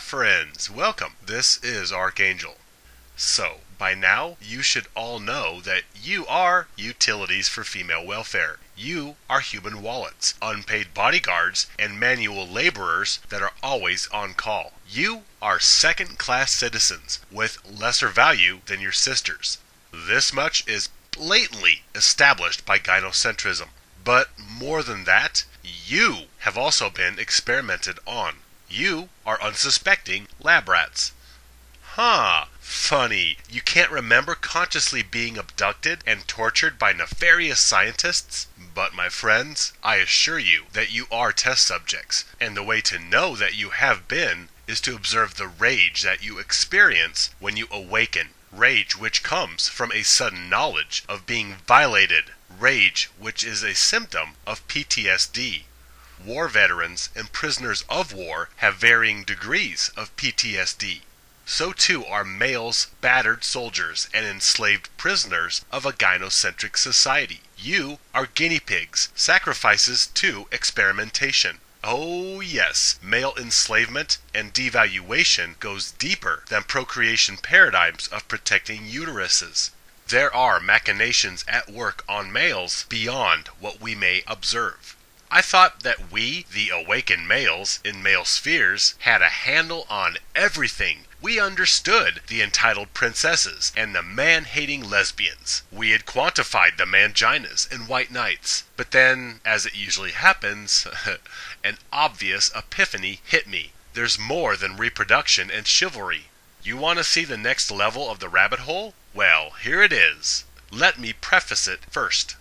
friends, welcome. This is Archangel. So, by now, you should all know that you are utilities for female welfare. You are human wallets, unpaid bodyguards, and manual laborers that are always on call. You are second-class citizens with lesser value than your sisters. This much is blatantly established by gynocentrism. But more than that, you have also been experimented on. You are unsuspecting lab rats. Funny. You can't remember consciously being abducted and tortured by nefarious scientists? But my friends, I assure you that you are test subjects, and the way to know that you have been is to observe the rage that you experience when you awaken. Rage which comes from a sudden knowledge of being violated. Rage which is a symptom of PTSD. War veterans and prisoners of war have varying degrees of PTSD. So too are males, battered soldiers, and enslaved prisoners of a gynocentric society. You are guinea pigs, sacrifices to experimentation. Oh yes, male enslavement and devaluation goes deeper than procreation paradigms of protecting uteruses. There are machinations at work on males beyond what we may observe. I thought that we, the awakened males in male spheres, had a handle on everything. We understood the entitled princesses and the man-hating lesbians. We had quantified the manginas and white knights. But then, as it usually happens, an obvious epiphany hit me. There's more than reproduction and chivalry. You want to see the next level of the rabbit hole? Well, here it is. Let me preface it first.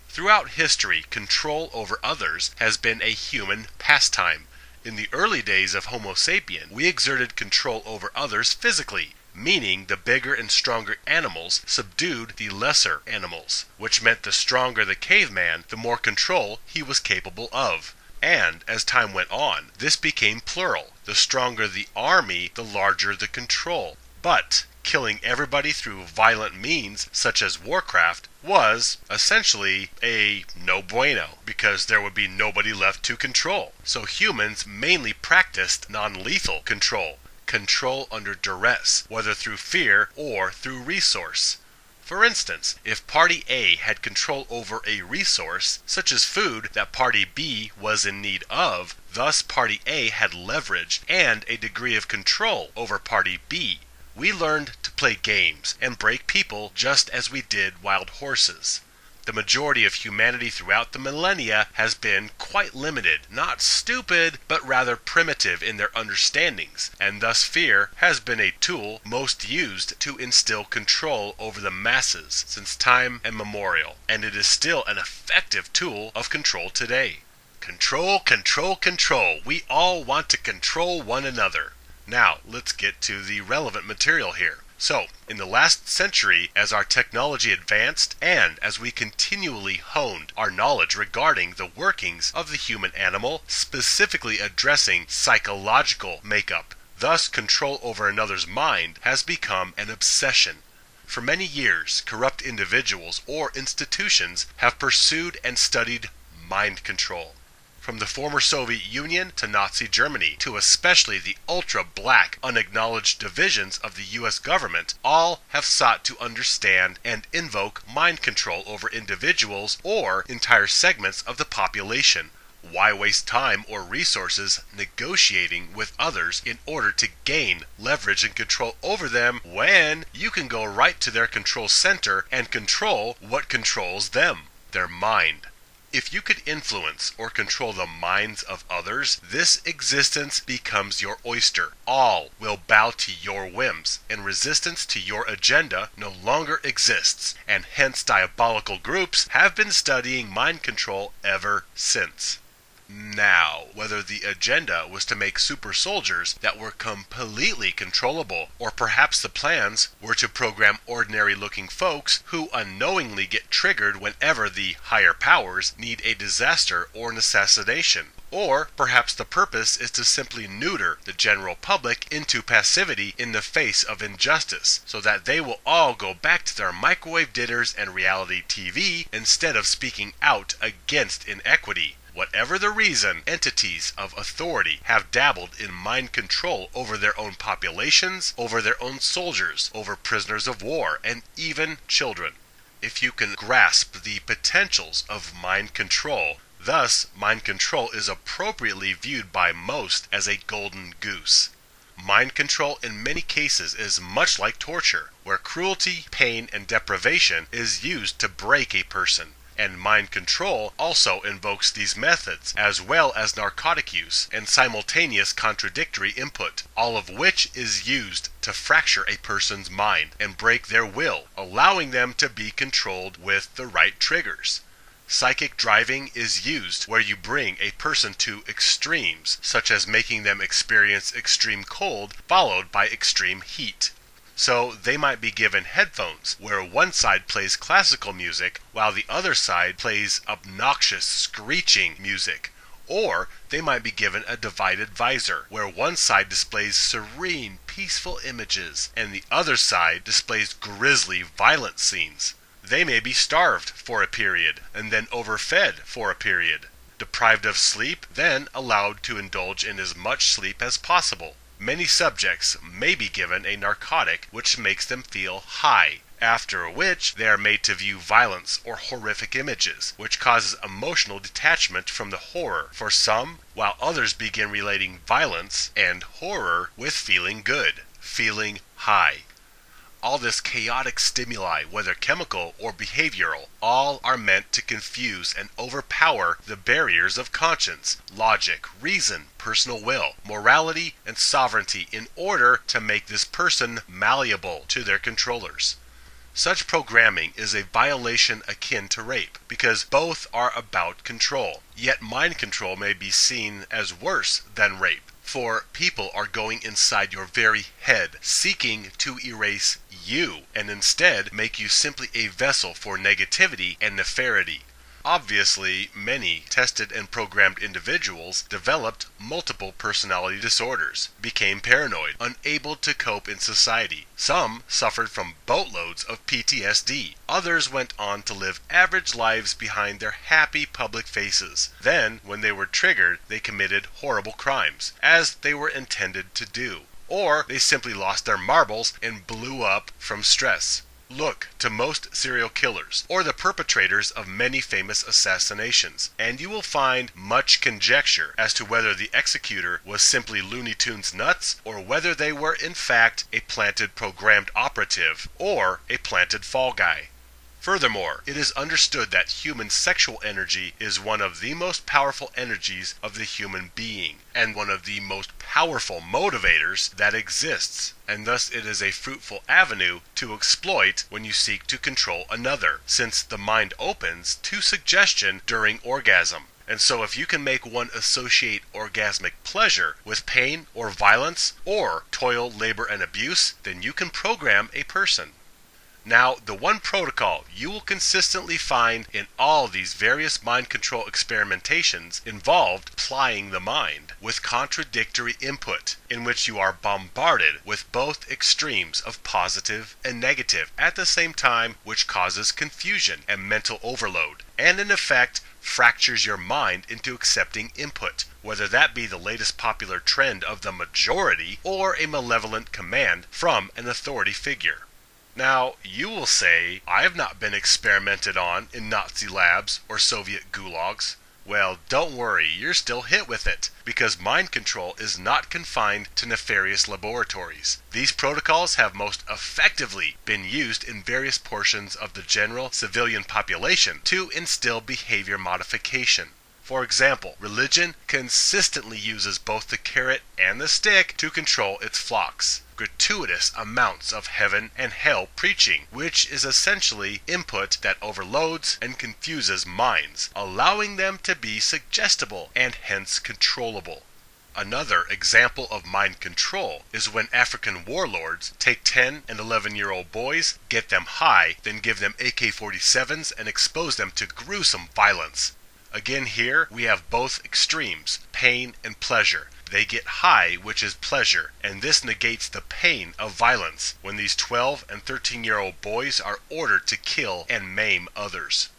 Throughout history, control over others has been a human pastime. In the early days of Homo sapien, we exerted control over others physically, meaning the bigger and stronger animals subdued the lesser animals, which meant the stronger the caveman, the more control he was capable of. And, as time went on, this became plural. The stronger the army, the larger the control. But killing everybody through violent means, such as warcraft, was essentially a no bueno, because there would be nobody left to control. So humans mainly practiced non-lethal control. Control under duress, whether through fear or through resource. For instance, if Party A had control over a resource, such as food that Party B was in need of, thus Party A had leverage and a degree of control over Party B. We learned to play games and break people just as we did wild horses. The majority of humanity throughout the millennia has been quite limited, not stupid, but rather primitive in their understandings, and thus fear has been a tool most used to instill control over the masses since time immemorial, and it is still an effective tool of control today. Control, control, control. We all want to control one another. Now, let's get to the relevant material here. So, in the last century, as our technology advanced and as we continually honed our knowledge regarding the workings of the human animal, specifically addressing psychological makeup, thus control over another's mind has become an obsession. For many years, corrupt individuals or institutions have pursued and studied mind control. From the former Soviet Union to Nazi Germany, to especially the ultra-black, unacknowledged divisions of the U.S. government, all have sought to understand and invoke mind control over individuals or entire segments of the population. Why waste time or resources negotiating with others in order to gain leverage and control over them when you can go right to their control center and control what controls them, their mind? If you could influence or control the minds of others, this existence becomes your oyster. All will bow to your whims, and resistance to your agenda no longer exists, and hence diabolical groups have been studying mind control ever since. Now, whether the agenda was to make super soldiers that were completely controllable, or perhaps the plans were to program ordinary-looking folks who unknowingly get triggered whenever the higher powers need a disaster or an assassination. Or perhaps the purpose is to simply neuter the general public into passivity in the face of injustice, so that they will all go back to their microwave dinners and reality TV instead of speaking out against inequity. Whatever the reason, entities of authority have dabbled in mind control over their own populations, over their own soldiers, over prisoners of war, and even children. If you can grasp the potentials of mind control, thus mind control is appropriately viewed by most as a golden goose. Mind control in many cases is much like torture, where cruelty, pain, and deprivation is used to break a person. And mind control also invokes these methods, as well as narcotic use and simultaneous contradictory input, all of which is used to fracture a person's mind and break their will, allowing them to be controlled with the right triggers. Psychic driving is used where you bring a person to extremes, such as making them experience extreme cold followed by extreme heat. So they might be given headphones where one side plays classical music while the other side plays obnoxious, screeching music. Or they might be given a divided visor where one side displays serene, peaceful images and the other side displays grisly, violent scenes. They may be starved for a period and then overfed for a period. Deprived of sleep, then allowed to indulge in as much sleep as possible. Many subjects may be given a narcotic which makes them feel high, after which they are made to view violence or horrific images, which causes emotional detachment from the horror for some, while others begin relating violence and horror with feeling good, feeling high. All this chaotic stimuli, whether chemical or behavioral, all are meant to confuse and overpower the barriers of conscience, logic, reason, personal will, morality, and sovereignty in order to make this person malleable to their controllers. Such programming is a violation akin to rape, because both are about control. Yet mind control may be seen as worse than rape, for people are going inside your very head, seeking to erase you, and instead make you simply a vessel for negativity and nefarity. Obviously, many tested and programmed individuals developed multiple personality disorders, became paranoid, unable to cope in society. Some suffered from boatloads of PTSD. Others went on to live average lives behind their happy public faces. Then, when they were triggered, they committed horrible crimes, as they were intended to do. Or they simply lost their marbles and blew up from stress. Look to most serial killers, or the perpetrators of many famous assassinations, and you will find much conjecture as to whether the executor was simply Looney Tunes nuts, or whether they were in fact a planted programmed operative, or a planted fall guy. Furthermore, it is understood that human sexual energy is one of the most powerful energies of the human being, and one of the most powerful motivators that exists, and thus it is a fruitful avenue to exploit when you seek to control another, since the mind opens to suggestion during orgasm. And so if you can make one associate orgasmic pleasure with pain or violence, or toil, labor, and abuse, then you can program a person. Now, the one protocol you will consistently find in all these various mind control experimentations involved plying the mind with contradictory input, in which you are bombarded with both extremes of positive and negative at the same time, which causes confusion and mental overload, and in effect fractures your mind into accepting input, whether that be the latest popular trend of the majority or a malevolent command from an authority figure. Now, you will say, I have not been experimented on in Nazi labs or Soviet gulags. Well, don't worry, you're still hit with it, because mind control is not confined to nefarious laboratories. These protocols have most effectively been used in various portions of the general civilian population to instill behavior modification. For example, religion consistently uses both the carrot and the stick to control its flocks. Gratuitous amounts of heaven and hell preaching, which is essentially input that overloads and confuses minds, allowing them to be suggestible and hence controllable. Another example of mind control is when African warlords take 10 and 11-year-old boys, get them high, then give them AK-47s and expose them to gruesome violence. Again here, we have both extremes, pain and pleasure. They get high, which is pleasure, and this negates the pain of violence when these 12 and 13-year-old boys are ordered to kill and maim others.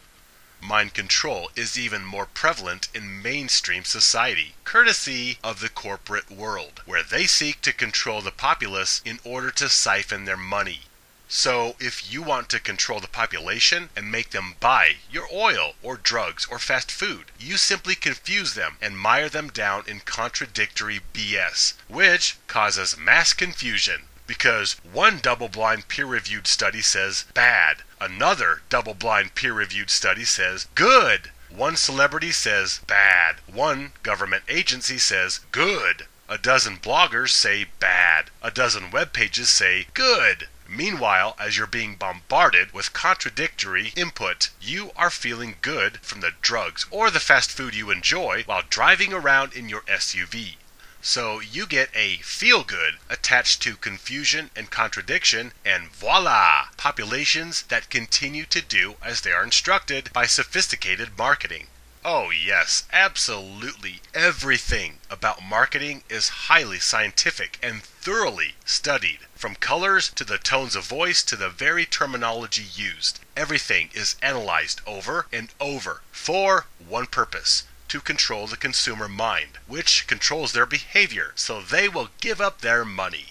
mind control is even more prevalent in mainstream society, courtesy of the corporate world, where they seek to control the populace in order to siphon their money. So, if you want to control the population and make them buy your oil or drugs or fast food, you simply confuse them and mire them down in contradictory BS, which causes mass confusion. Because one double-blind peer-reviewed study says bad, another double-blind peer-reviewed study says good, one celebrity says bad, one government agency says good, a dozen bloggers say bad, a dozen web pages say good. Meanwhile, as you're being bombarded with contradictory input, you are feeling good from the drugs or the fast food you enjoy while driving around in your SUV. So you get a feel-good attached to confusion and contradiction, and voila! Populations that continue to do as they are instructed by sophisticated marketing. Oh yes, absolutely everything about marketing is highly scientific and thoroughly studied. From colors to the tones of voice to the very terminology used. Everything is analyzed over and over for one purpose: to control the consumer mind, which controls their behavior so they will give up their money.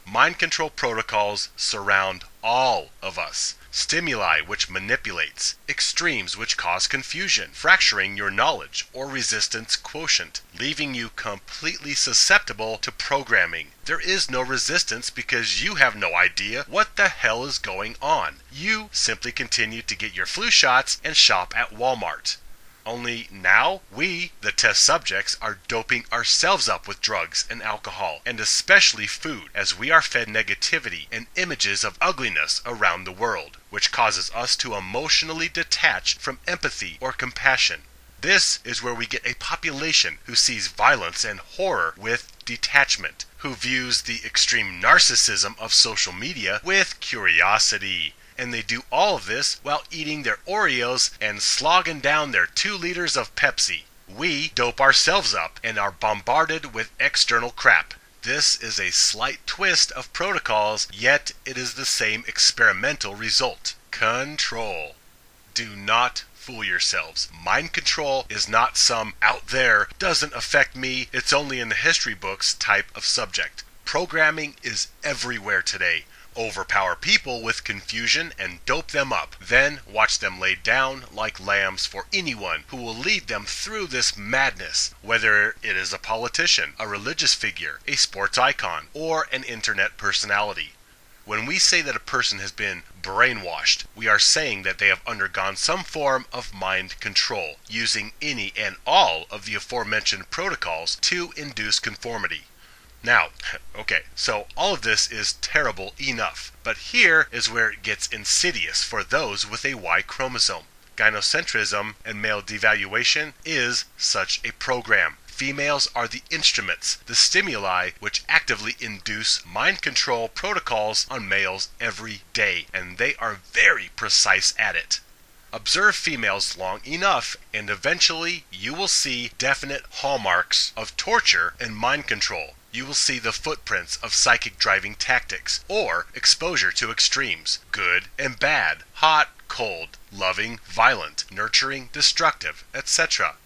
Mind control protocols surround all of us. Stimuli which manipulates, extremes which cause confusion, fracturing your knowledge or resistance quotient, leaving you completely susceptible to programming. There is no resistance because you have no idea what the hell is going on. You simply continue to get your flu shots and shop at Walmart. Only now, we, the test subjects, are doping ourselves up with drugs and alcohol, and especially food, as we are fed negativity and images of ugliness around the world, which causes us to emotionally detach from empathy or compassion. This is where we get a population who sees violence and horror with detachment, who views the extreme narcissism of social media with curiosity. And they do all of this while eating their Oreos and slogging down their 2 liters of Pepsi. We dope ourselves up and are bombarded with external crap. This is a slight twist of protocols, yet it is the same experimental result. Control. Do not fool yourselves. Mind control is not some out there, doesn't affect me, it's only in the history books type of subject. Programming is everywhere today. Overpower people with confusion and dope them up. Then watch them laid down like lambs for anyone who will lead them through this madness, whether it is a politician, a religious figure, a sports icon, or an internet personality. When we say that a person has been brainwashed, we are saying that they have undergone some form of mind control, using any and all of the aforementioned protocols to induce conformity. Now, okay, so all of this is terrible enough, but here is where it gets insidious for those with a Y chromosome. Gynocentrism and male devaluation is such a program. Females are the instruments, the stimuli which actively induce mind control protocols on males every day, and they are very precise at it. Observe females long enough, and eventually you will see definite hallmarks of torture and mind control. You will see the footprints of psychic driving tactics, or exposure to extremes, good and bad, hot, cold, loving, violent, nurturing, destructive, etc.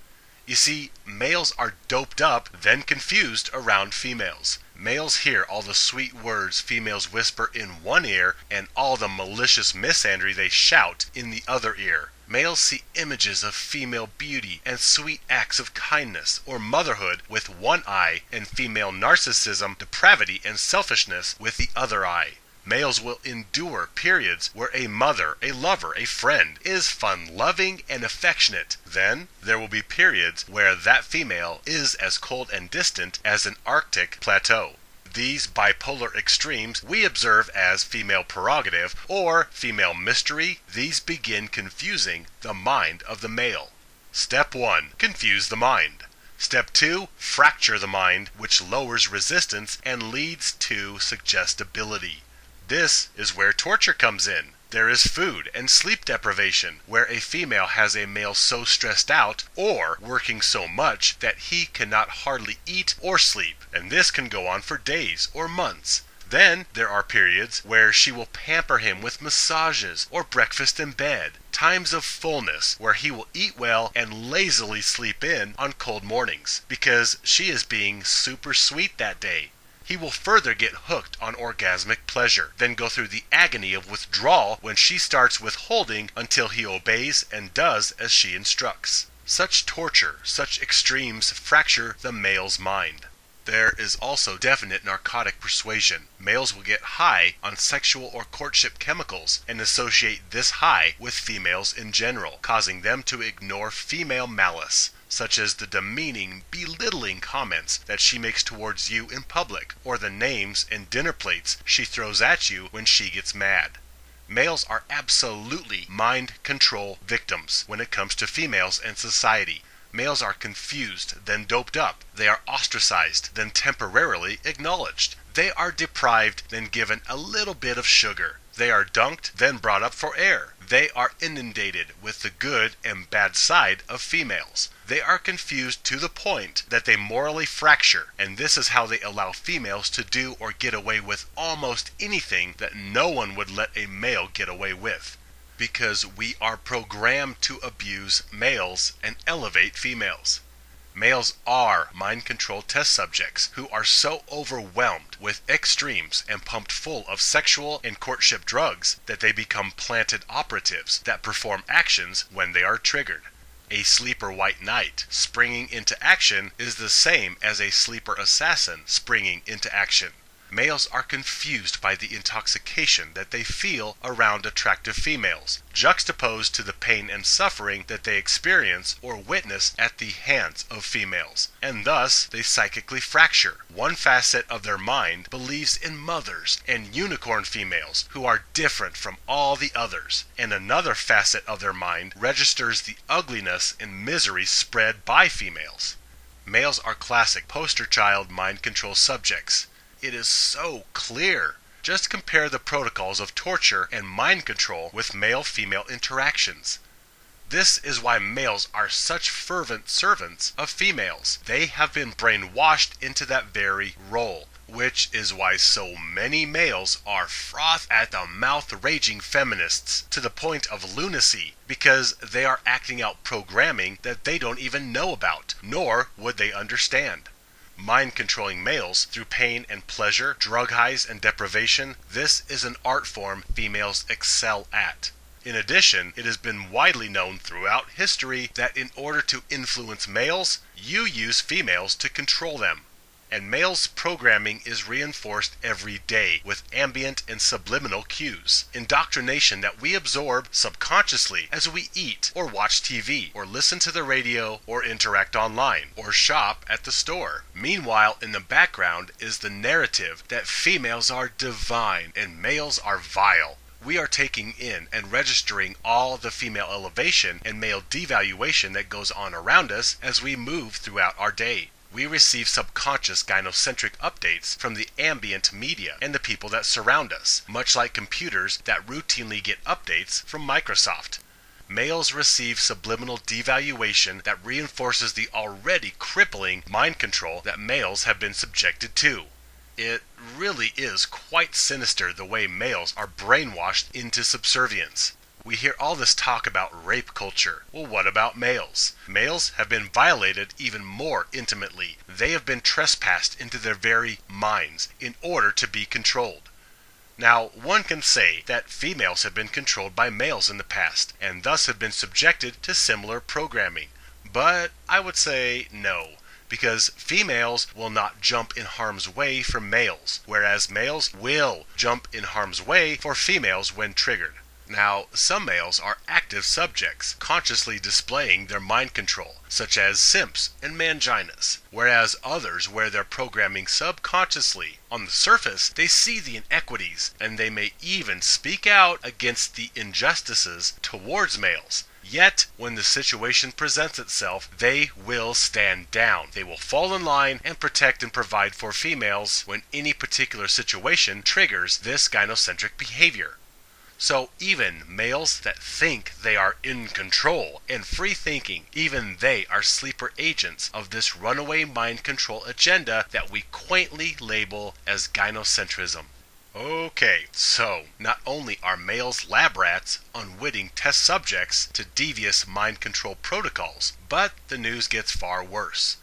You see, males are doped up, then confused around females. Males hear all the sweet words females whisper in one ear and all the malicious misandry they shout in the other ear. Males see images of female beauty and sweet acts of kindness or motherhood with one eye, and female narcissism, depravity, and selfishness with the other eye. Males will endure periods where a mother, a lover, a friend is fun-loving and affectionate. Then there will be periods where that female is as cold and distant as an Arctic plateau. These bipolar extremes we observe as female prerogative or female mystery. These begin confusing the mind of the male. Step 1. Confuse the mind. Step 2. Fracture the mind, which lowers resistance and leads to suggestibility. This is where torture comes in. There is food and sleep deprivation, where a female has a male so stressed out or working so much that he cannot hardly eat or sleep, and this can go on for days or months. Then there are periods where she will pamper him with massages or breakfast in bed, times of fullness where he will eat well and lazily sleep in on cold mornings because she is being super sweet that day. He will further get hooked on orgasmic pleasure, then go through the agony of withdrawal when she starts withholding until he obeys and does as she instructs. Such torture, such extremes fracture the male's mind. There is also definite narcotic persuasion. Males will get high on sexual or courtship chemicals and associate this high with females in general, causing them to ignore female malice, such as the demeaning, belittling comments that she makes towards you in public, or the names and dinner plates she throws at you when she gets mad. Males are absolutely mind control victims when it comes to females and society. Males are confused, then doped up. They are ostracized, then temporarily acknowledged. They are deprived, then given a little bit of sugar. They are dunked, then brought up for air. They are inundated with the good and bad side of females. They are confused to the point that they morally fracture, and this is how they allow females to do or get away with almost anything that no one would let a male get away with. Because we are programmed to abuse males and elevate females. Males are mind control test subjects who are so overwhelmed with extremes and pumped full of sexual and courtship drugs that they become planted operatives that perform actions when they are triggered. A sleeper white knight springing into action is the same as a sleeper assassin springing into action. Males are confused by the intoxication that they feel around attractive females, juxtaposed to the pain and suffering that they experience or witness at the hands of females, and thus they psychically fracture. One facet of their mind believes in mothers and unicorn females who are different from all the others, and another facet of their mind registers the ugliness and misery spread by females. Males are classic poster child mind control subjects. It is so clear. Just compare the protocols of torture and mind control with male-female interactions. This is why males are such fervent servants of females. They have been brainwashed into that very role, which is why so many males are froth at the mouth raging feminists to the point of lunacy, because they are acting out programming that they don't even know about, nor would they understand. Mind-controlling males through pain and pleasure, drug highs and deprivation, this is an art form females excel at. In addition, it has been widely known throughout history that in order to influence males, you use females to control them. And males' programming is reinforced every day with ambient and subliminal cues. Indoctrination that we absorb subconsciously as we eat, or watch TV, or listen to the radio, or interact online, or shop at the store. Meanwhile, in the background is the narrative that females are divine and males are vile. We are taking in and registering all the female elevation and male devaluation that goes on around us as we move throughout our day. We receive subconscious gynocentric updates from the ambient media and the people that surround us, much like computers that routinely get updates from Microsoft. Males receive subliminal devaluation that reinforces the already crippling mind control that males have been subjected to. It really is quite sinister the way males are brainwashed into subservience. We hear all this talk about rape culture. Well, what about males? Males have been violated even more intimately. They have been trespassed into their very minds in order to be controlled. Now, one can say that females have been controlled by males in the past, and thus have been subjected to similar programming. But I would say no, because females will not jump in harm's way for males, whereas males will jump in harm's way for females when triggered. Now, some males are active subjects, consciously displaying their mind control, such as simps and manginas, whereas others wear their programming subconsciously. On the surface, they see the inequities, and they may even speak out against the injustices towards males. Yet, when the situation presents itself, they will stand down. They will fall in line and protect and provide for females when any particular situation triggers this gynocentric behavior. So even males that think they are in control and free thinking, even they are sleeper agents of this runaway mind control agenda that we quaintly label as gynocentrism. Okay, so not only are males lab rats, unwitting test subjects to devious mind control protocols, but the news gets far worse.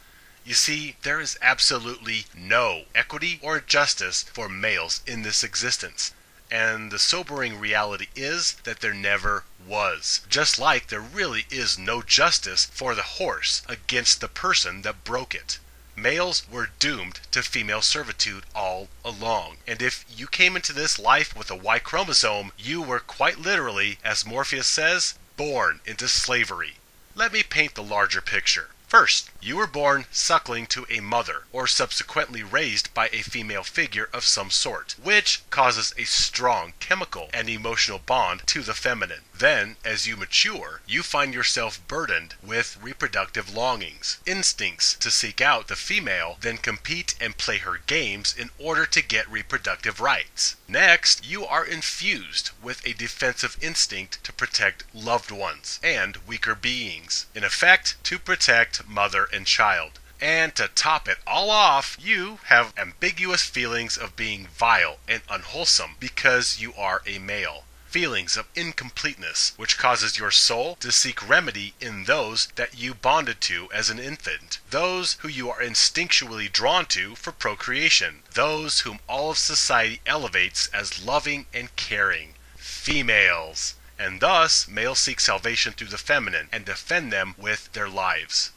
You see, there is absolutely no equity or justice for males in this existence. And the sobering reality is that there never was. Just like there really is no justice for the horse against the person that broke it. Males were doomed to female servitude all along. And if you came into this life with a Y chromosome, you were quite literally, as Morpheus says, born into slavery. Let me paint the larger picture. First, you were born suckling to a mother, or subsequently raised by a female figure of some sort, which causes a strong chemical and emotional bond to the feminine. Then, as you mature, you find yourself burdened with reproductive longings, instincts to seek out the female, then compete and play her games in order to get reproductive rights. Next, you are infused with a defensive instinct to protect loved ones and weaker beings, in effect, to protect mother and child. And to top it all off, you have ambiguous feelings of being vile and unwholesome because you are a male. Feelings of incompleteness, which causes your soul to seek remedy in those that you bonded to as an infant, those who you are instinctually drawn to for procreation, those whom all of society elevates as loving and caring, females. And thus, males seek salvation through the feminine and defend them with their lives.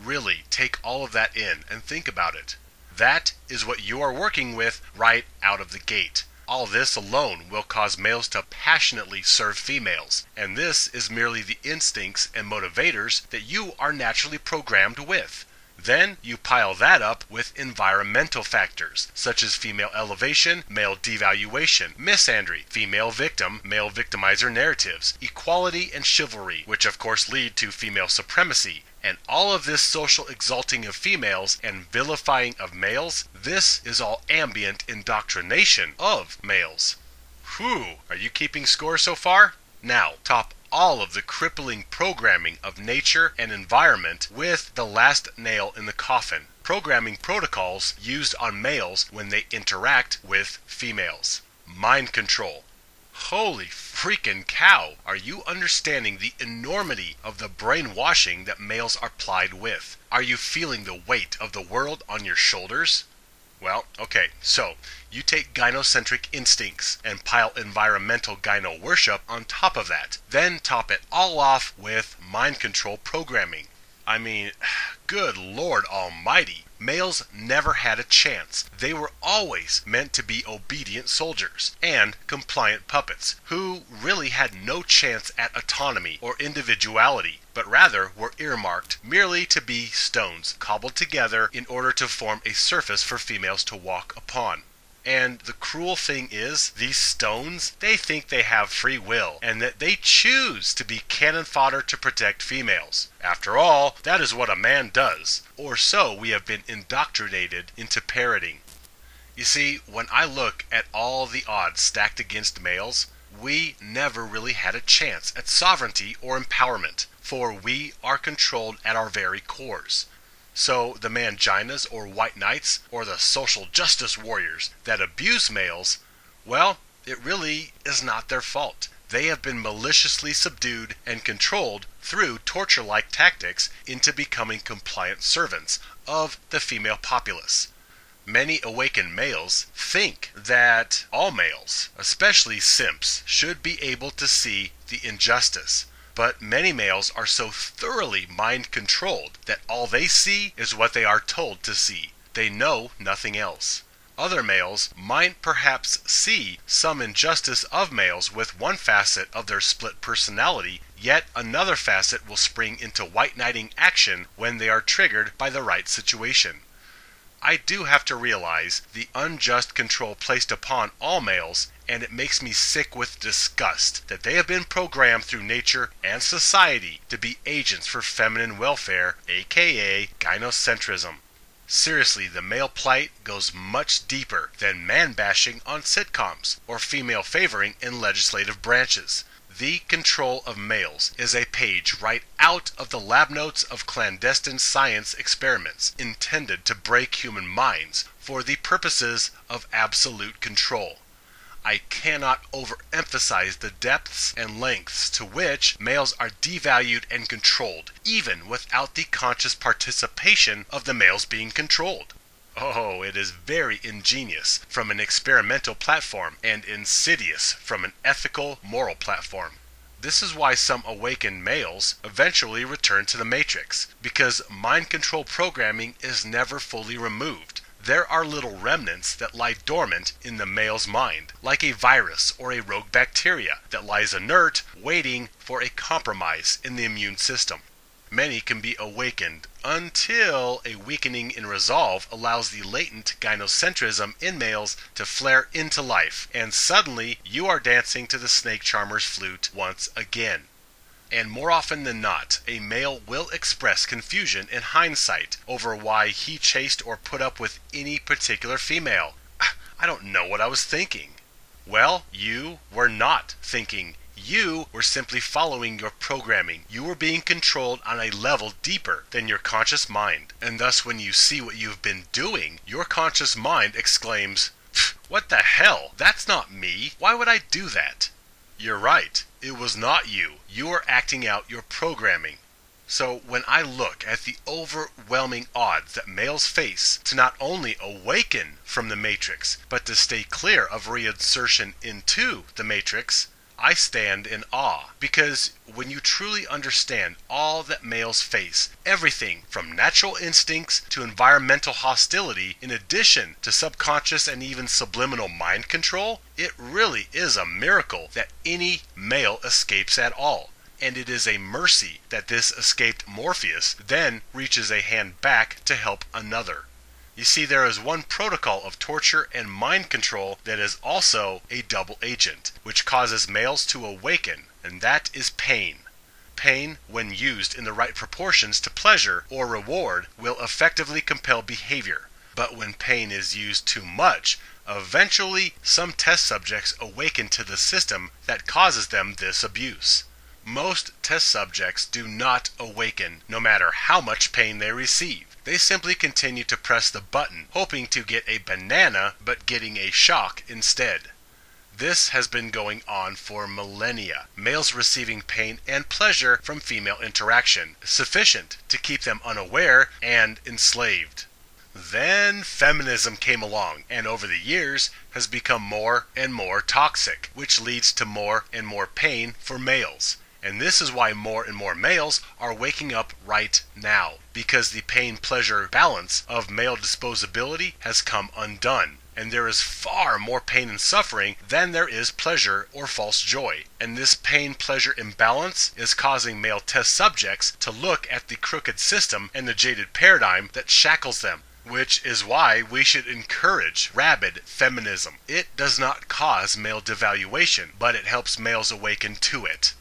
Really take all of that in and think about it. That is what you are working with right out of the gate. All this alone will cause males to passionately serve females, and this is merely the instincts and motivators that you are naturally programmed with. Then you pile that up with environmental factors, such as female elevation, male devaluation, misandry, female victim, male victimizer narratives, equality and chivalry, which of course lead to female supremacy. And all of this social exalting of females and vilifying of males, this is all ambient indoctrination of males. Whew, are you keeping score so far? Now, top all of the crippling programming of nature and environment with the last nail in the coffin. Programming protocols used on males when they interact with females. Mind control. Holy freaking cow! Are you understanding the enormity of the brainwashing that males are plied with? Are you feeling the weight of the world on your shoulders? Well, okay, so you take gynocentric instincts and pile environmental gyno worship on top of that. Then top it all off with mind control programming. I mean, good Lord Almighty. Males never had a chance. They were always meant to be obedient soldiers and compliant puppets who really had no chance at autonomy or individuality, but rather were earmarked merely to be stones cobbled together in order to form a surface for females to walk upon. And the cruel thing is, these stones, they think they have free will and that they choose to be cannon fodder to protect females. After all, that is what a man does, or so we have been indoctrinated into parroting. You see, when I look at all the odds stacked against males, we never really had a chance at sovereignty or empowerment, for we are controlled at our very cores. So the manginas or white knights or the social justice warriors that abuse males, well, it really is not their fault. They have been maliciously subdued and controlled through torture-like tactics into becoming compliant servants of the female populace. Many awakened males think that all males, especially simps, should be able to see the injustice. But many males are so thoroughly mind-controlled that all they see is what they are told to see. They know nothing else. Other males might perhaps see some injustice of males with one facet of their split personality, yet another facet will spring into white knighting action when they are triggered by the right situation. I do have to realize the unjust control placed upon all males, and it makes me sick with disgust that they have been programmed through nature and society to be agents for feminine welfare, aka gynocentrism. Seriously, the male plight goes much deeper than man-bashing on sitcoms or female favoring in legislative branches. The Control of Males is a page right out of the lab notes of clandestine science experiments intended to break human minds for the purposes of absolute control. I cannot overemphasize the depths and lengths to which males are devalued and controlled, even without the conscious participation of the males being controlled. Oh, it is very ingenious from an experimental platform and insidious from an ethical, moral platform. This is why some awakened males eventually return to the Matrix, because mind control programming is never fully removed. There are little remnants that lie dormant in the male's mind, like a virus or a rogue bacteria that lies inert, waiting for a compromise in the immune system. Many can be awakened until a weakening in resolve allows the latent gynocentrism in males to flare into life, and suddenly you are dancing to the snake charmer's flute once again. And more often than not, a male will express confusion in hindsight over why he chased or put up with any particular female. I don't know what I was thinking. Well, you were not thinking. You were simply following your programming. You were being controlled on a level deeper than your conscious mind. And thus when you see what you've been doing, your conscious mind exclaims, "What the hell? That's not me. Why would I do that?" You're right. It was not you. You were acting out your programming. So when I look at the overwhelming odds that males face to not only awaken from the Matrix, but to stay clear of reinsertion into the Matrix, I stand in awe, because when you truly understand all that males face, everything from natural instincts to environmental hostility, in addition to subconscious and even subliminal mind control, it really is a miracle that any male escapes at all. And it is a mercy that this escaped Morpheus then reaches a hand back to help another. You see, there is one protocol of torture and mind control that is also a double agent, which causes males to awaken, and that is pain. Pain, when used in the right proportions to pleasure or reward, will effectively compel behavior. But when pain is used too much, eventually some test subjects awaken to the system that causes them this abuse. Most test subjects do not awaken, no matter how much pain they receive. They simply continue to press the button, hoping to get a banana, but getting a shock instead. This has been going on for millennia, males receiving pain and pleasure from female interaction, sufficient to keep them unaware and enslaved. Then feminism came along, and over the years has become more and more toxic, which leads to more and more pain for males. And this is why more and more males are waking up right now, because the pain-pleasure balance of male disposability has come undone. And there is far more pain and suffering than there is pleasure or false joy. And this pain-pleasure imbalance is causing male test subjects to look at the crooked system and the jaded paradigm that shackles them. Which is why we should encourage rabid feminism. It does not cause male devaluation, but it helps males awaken to it.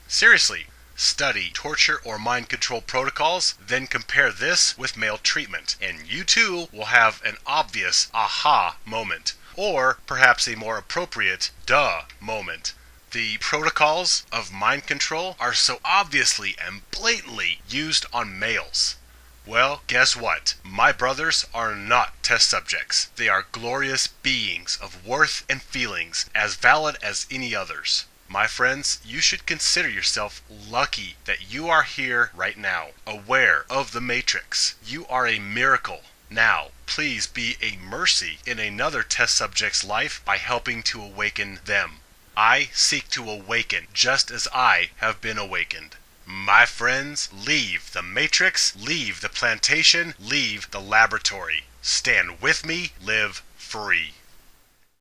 Seriously, study torture or mind control protocols, then compare this with male treatment, and you too will have an obvious aha moment, or perhaps a more appropriate duh moment. The protocols of mind control are so obviously and blatantly used on males. Well, guess what? My brothers are not test subjects. They are glorious beings of worth and feelings, as valid as any others. My friends, you should consider yourself lucky that you are here right now, aware of the Matrix. You are a miracle. Now, please be a mercy in another test subject's life by helping to awaken them. I seek to awaken just as I have been awakened. My friends, leave the Matrix, leave the plantation, leave the laboratory. Stand with me, live free.